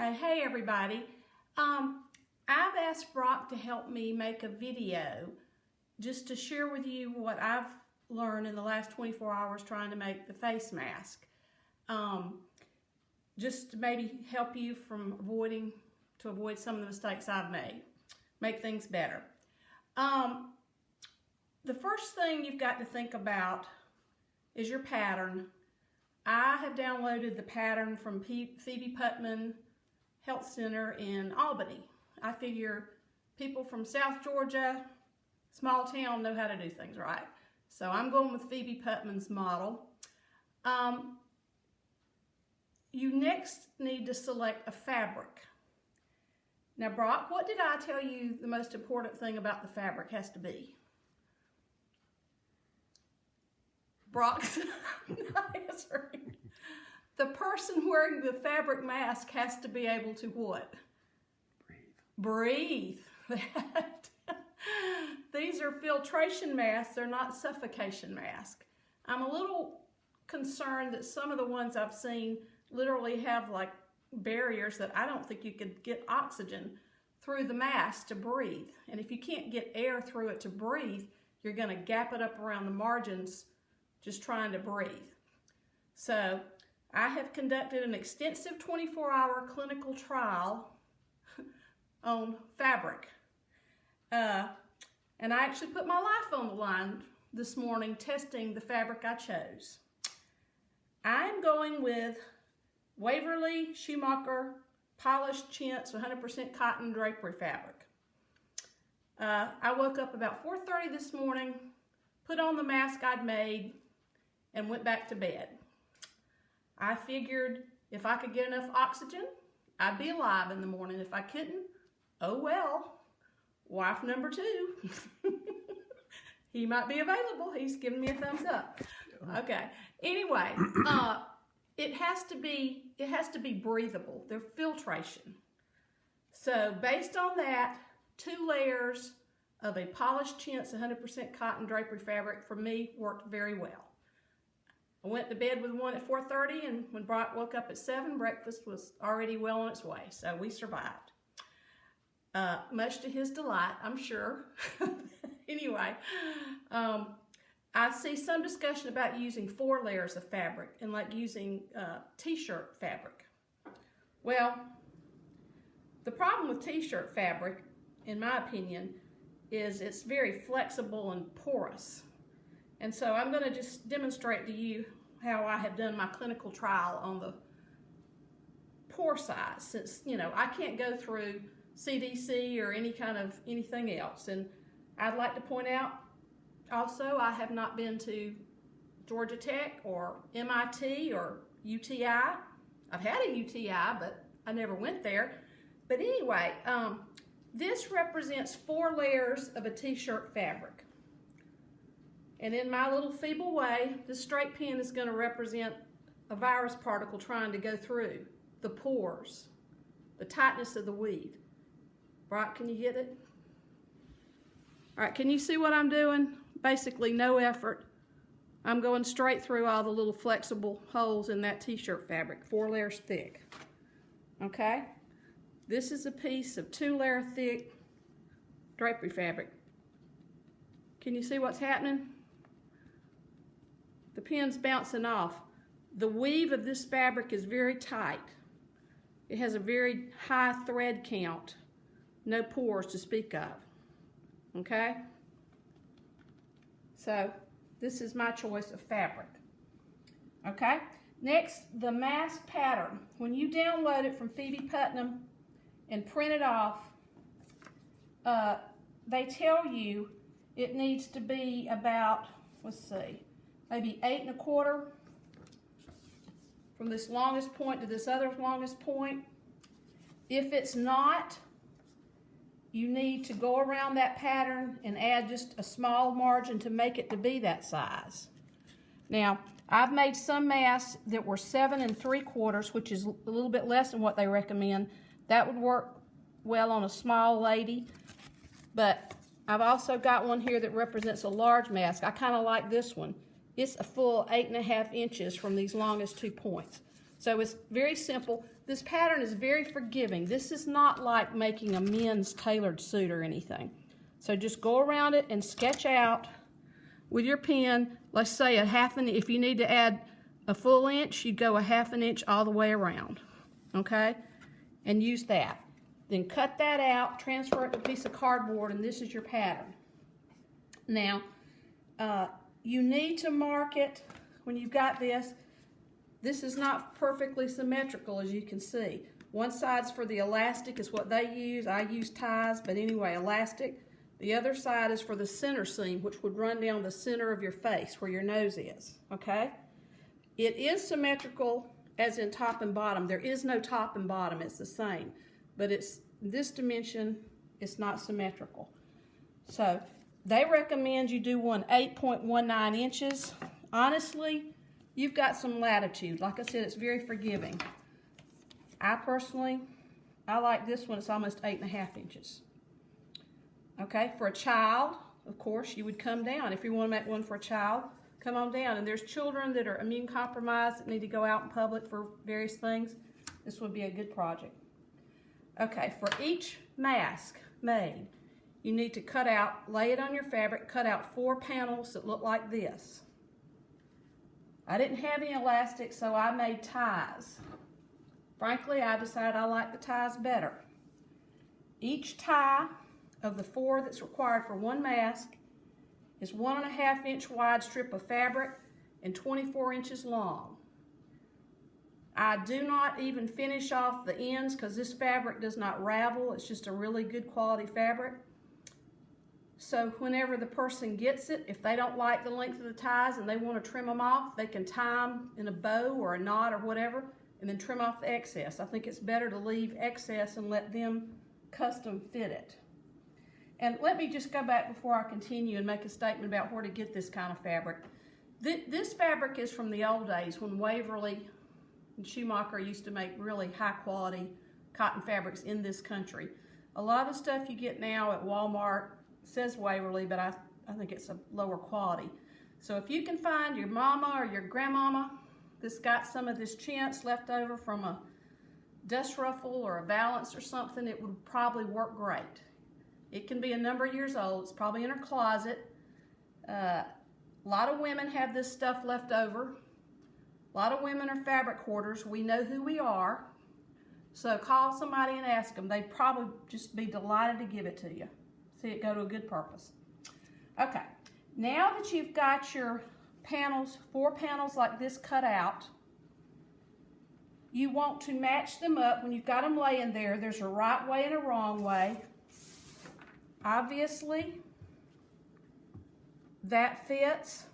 Okay, hey everybody. I've asked Brock to help me make a video just to share with you what I've learned in the last 24 hours trying to make the face mask. Just to maybe help you from avoid some of the mistakes I've made, make things better. The first thing you've got to think about is your pattern. I have downloaded the pattern from Phoebe Putman Health Center in Albany. I figure people from South Georgia, small town, know how to do things right. So I'm going with Phoebe Putman's model. You next need to select a fabric. Now, Brock, what did I tell you the most important thing about the fabric has to be? Brock's not answering. The person wearing the fabric mask has to be able to what? Breathe. These are filtration masks. They're not suffocation masks. I'm a little concerned that some of the ones I've seen literally have like barriers that I don't think you could get oxygen through the mask to breathe. And if you can't get air through it to breathe, you're going to gap it up around the margins just trying to breathe. So I have conducted an extensive 24-hour clinical trial on fabric. And I actually put my life on the line this morning testing the fabric I chose. I'm going with Waverly Schumacher Polished Chintz 100% cotton drapery fabric. I woke up about 4:30 this morning, put on the mask I'd made, and went back to bed. I figured if I could get enough oxygen, I'd be alive in the morning. If I couldn't, oh well. Wife number two. He might be available. He's giving me a thumbs up. Okay. Anyway, it has to be breathable. They're filtration. So based on that, 2 layers of a polished chintz 100% cotton drapery fabric for me worked very well. I went to bed with one at 4:30, and when Brock woke up at 7, breakfast was already well on its way, so we survived. Much to his delight, I'm sure. Anyway, I see some discussion about using 4 layers of fabric and like using t-shirt fabric. Well, the problem with t-shirt fabric, in my opinion, is it's very flexible and porous. And so I'm going to just demonstrate to you how I have done my clinical trial on the pore size, since, you know, I can't go through CDC or anything else. And I'd like to point out also, I have not been to Georgia Tech or MIT or UTI. I've had a UTI, but I never went there. But anyway, this represents 4 layers of a t-shirt fabric. And in my little feeble way, this straight pin is going to represent a virus particle trying to go through the pores, the tightness of the weave. Brock, can you get it? All right, can you see what I'm doing? Basically, no effort. I'm going straight through all the little flexible holes in that t-shirt fabric, 4 layers thick. Okay? This is a piece of 2-layer thick drapery fabric. Can you see what's happening? The pin's bouncing off. The weave of this fabric is very tight. It has a very high thread count. No pores to speak of. Okay? So, this is my choice of fabric. Okay? Next, the mask pattern. When you download it from Phoebe Putman and print it off, they tell you it needs to be about, let's see, maybe 8 1/4 from this longest point to this other longest point. If it's not, you need to go around that pattern and add just a small margin to make it to be that size. Now, I've made some masks that were 7 3/4, which is a little bit less than what they recommend. That would work well on a small lady, but I've also got one here that represents a large mask. I kind of like this one. It's a full 8 1/2 inches from these longest 2 points. So it's very simple. this pattern is very forgiving. This is not like making a men's tailored suit or anything. So just go around it and sketch out with your pen, let's say a half an inch. If you need to add a full inch, you go a half an inch all the way around, okay? And use that. Then cut that out, transfer it to a piece of cardboard, and this is your pattern. Now, you need to mark it when you've got this. This is not perfectly symmetrical, as you can see. One side's for the elastic, is what they use. I use ties, but anyway, elastic. The other side is for the center seam, which would run down the center of your face, where your nose is, okay? It is symmetrical, as in top and bottom. There is no top and bottom, it's the same. But it's this dimension, it's not symmetrical. So, they recommend you do one 8.19 inches. Honestly, you've got some latitude. Like I said, it's very forgiving. I like this one. It's almost 8.5 inches. Okay, for a child, of course, you would come down. If you want to make one for a child, come on down. And there's children that are immune compromised that need to go out in public for various things. This would be a good project. Okay, for each mask made, you need to lay it on your fabric, cut out 4 panels that look like this. I didn't have any elastic, so I made ties. Frankly, I decided I like the ties better. Each tie of the 4 that's required for one mask is 1.5 inch wide strip of fabric and 24 inches long. I do not even finish off the ends because this fabric does not ravel. It's just a really good quality fabric. So whenever the person gets it, if they don't like the length of the ties and they want to trim them off, they can tie them in a bow or a knot or whatever and then trim off the excess. I think it's better to leave excess and let them custom fit it. And let me just go back before I continue and make a statement about where to get this kind of fabric. This fabric is from the old days when Waverly and Schumacher used to make really high quality cotton fabrics in this country. A lot of stuff you get now at Walmart says Waverly, but I think it's a lower quality. So if you can find your mama or your grandmama that's got some of this chintz left over from a dust ruffle or a valance or something, it would probably work great. It can be a number of years old. It's probably in her closet. A lot of women have this stuff left over. A lot of women are fabric hoarders. We know who we are. So call somebody and ask them. They'd probably just be delighted to give it to you. See it go to a good purpose. Okay, now that you've got your panels, 4 panels like this cut out, you want to match them up. When you've got them laying there, there's a right way and a wrong way. Obviously, that fits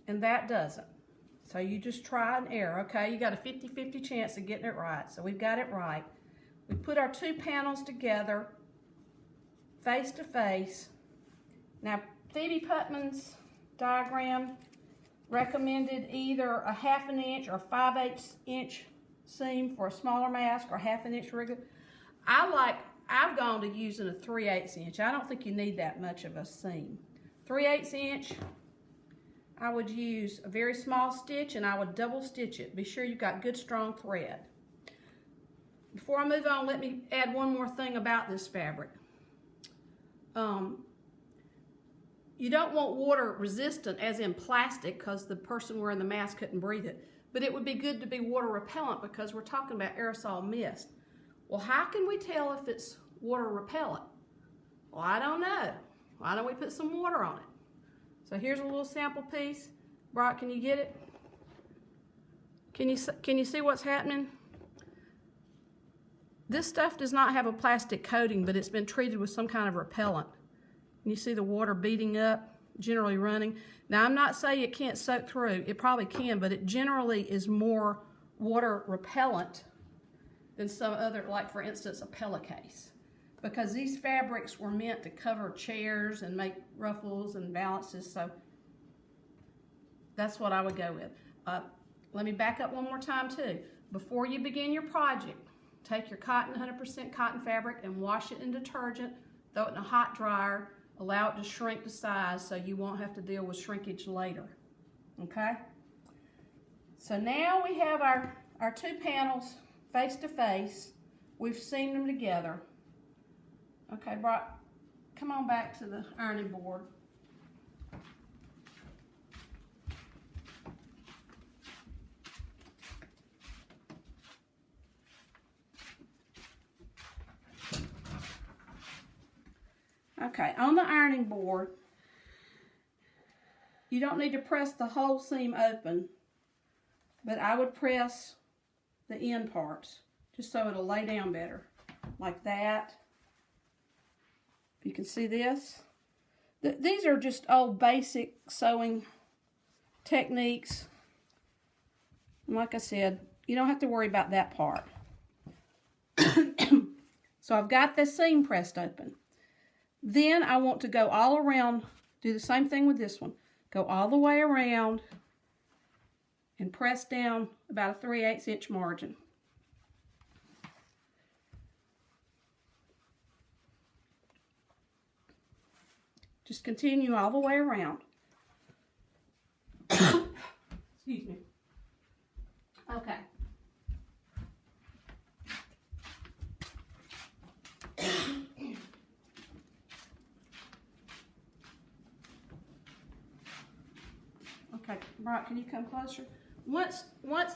and that doesn't. So you just try and error, okay? You got a 50-50 chance of getting it right. So we've got it right. We put our 2 panels together, face to face. Now, Phoebe Putman's diagram recommended either a 1/2 inch or 5/8 inch seam for a smaller mask or 1/2 inch regular. I've gone to using a 3/8 inch. I don't think you need that much of a seam. 3/8 inch, I would use a very small stitch and I would double stitch it. Be sure you've got good strong thread. Before I move on, let me add one more thing about this fabric. You don't want water resistant as in plastic because the person wearing the mask couldn't breathe it. But it would be good to be water repellent because we're talking about aerosol mist. Well, how can we tell if it's water repellent? Well, I don't know. Why don't we put some water on it? So here's a little sample piece. Brock, can you get it? Can you see what's happening? This stuff does not have a plastic coating, but it's been treated with some kind of repellent. You see the water beating up, generally running. Now, I'm not saying it can't soak through. It probably can, but it generally is more water repellent than some other, like for instance, a pillowcase. Because these fabrics were meant to cover chairs and make ruffles and valances, so that's what I would go with. Let me back up one more time too. Before you begin your project, take your 100% cotton fabric and wash it in detergent, throw it in a hot dryer, allow it to shrink to size so you won't have to deal with shrinkage later, okay? So now we have our our two panels face to face. We've seamed them together. Okay, Brock, come on back to the ironing board. Okay, on the ironing board, you don't need to press the whole seam open, but I would press the end parts just so it'll lay down better, like that. If you can see this. These are just old basic sewing techniques. And like I said, you don't have to worry about that part. So I've got the seam pressed open. Then I want to go all around, do the same thing with this one. Go all the way around and press down about a 3/8 inch margin. Just continue all the way around. Excuse me. Okay. Okay, Brock, can you come closer? Once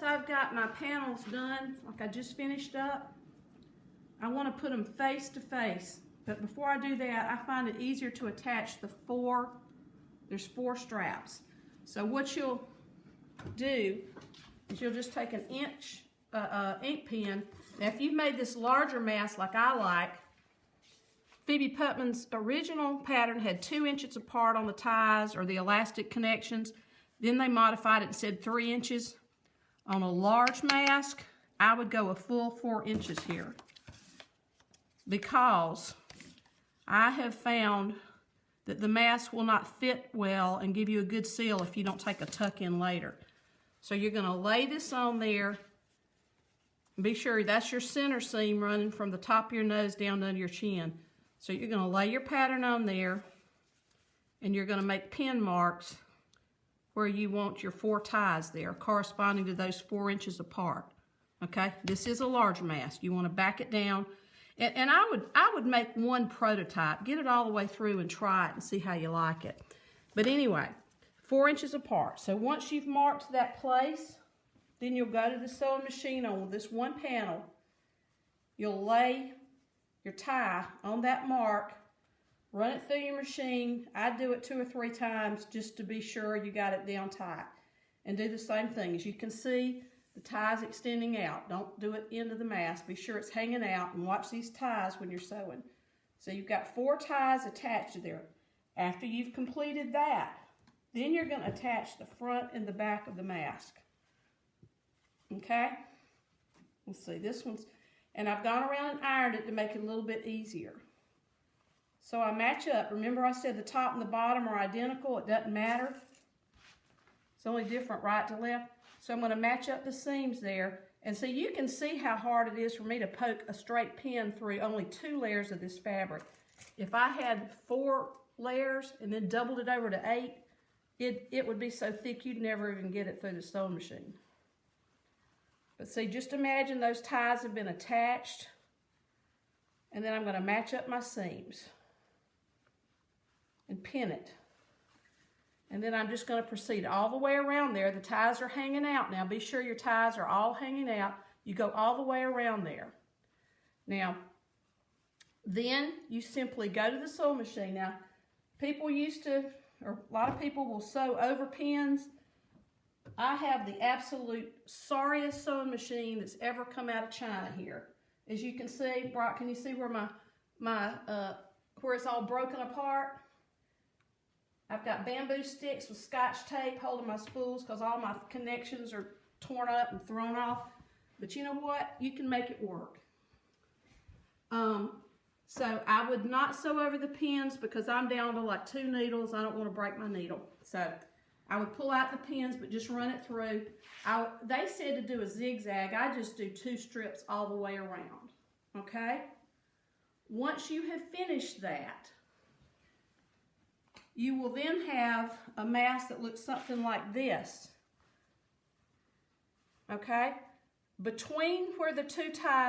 I've got my panels done, like I just finished up, I want to put them face to face. But before I do that, I find it easier to attach there's 4 straps. So what you'll do is you'll just take an inch ink pen. Now if you've made this larger mask like I like, Phoebe Putman's original pattern had 2 inches apart on the ties or the elastic connections. Then they modified it and said 3 inches. On a large mask, I would go a full 4 inches here, because I have found that the mask will not fit well and give you a good seal if you don't take a tuck in later. So you're going to lay this on there. Be sure that's your center seam running from the top of your nose down under your chin. So you're going to lay your pattern on there, and you're going to make pin marks where you want your 4 ties there, corresponding to those 4 inches apart. Okay, this is a large mask. You want to back it down, and I would make one prototype, get it all the way through, and try it and see how you like it. But anyway, 4 inches apart. So once you've marked that place, then you'll go to the sewing machine on this one panel. You'll lay your tie on that mark. Run it through your machine. I do it 2 or 3 times just to be sure you got it down tight. And do the same thing. As you can see, the tie's extending out. Don't do it into the mask. Be sure it's hanging out, and watch these ties when you're sewing. So you've got 4 ties attached to there. After you've completed that, then you're going to attach the front and the back of the mask. Okay? Let's see, this one's, and I've gone around and ironed it to make it a little bit easier. So I match up. Remember I said the top and the bottom are identical. It doesn't matter. It's only different right to left. So I'm going to match up the seams there. And so you can see how hard it is for me to poke a straight pin through only 2 layers of this fabric. If I had 4 layers and then doubled it over to 8, it would be so thick you'd never even get it through the sewing machine. But see, just imagine those ties have been attached. And then I'm going to match up my seams and pin it. And then I'm just going to proceed all the way around there. The ties are hanging out now. Be sure your ties are all hanging out. You go all the way around there. Now, then you simply go to the sewing machine. Now, people used to, or a lot of people will sew over pins. I have the absolute sorriest sewing machine that's ever come out of China here. As you can see, Brock, can you see where where it's all broken apart? I've got bamboo sticks with Scotch tape holding my spools because all my connections are torn up and thrown off. But you know what? You can make it work. So I would not sew over the pins because I'm down to like 2 needles. I don't want to break my needle. So I would pull out the pins, but just run it through. They said to do a zigzag. I just do 2 strips all the way around. Okay? Once you have finished that, you will then have a mask that looks something like this. Okay? between where the two ties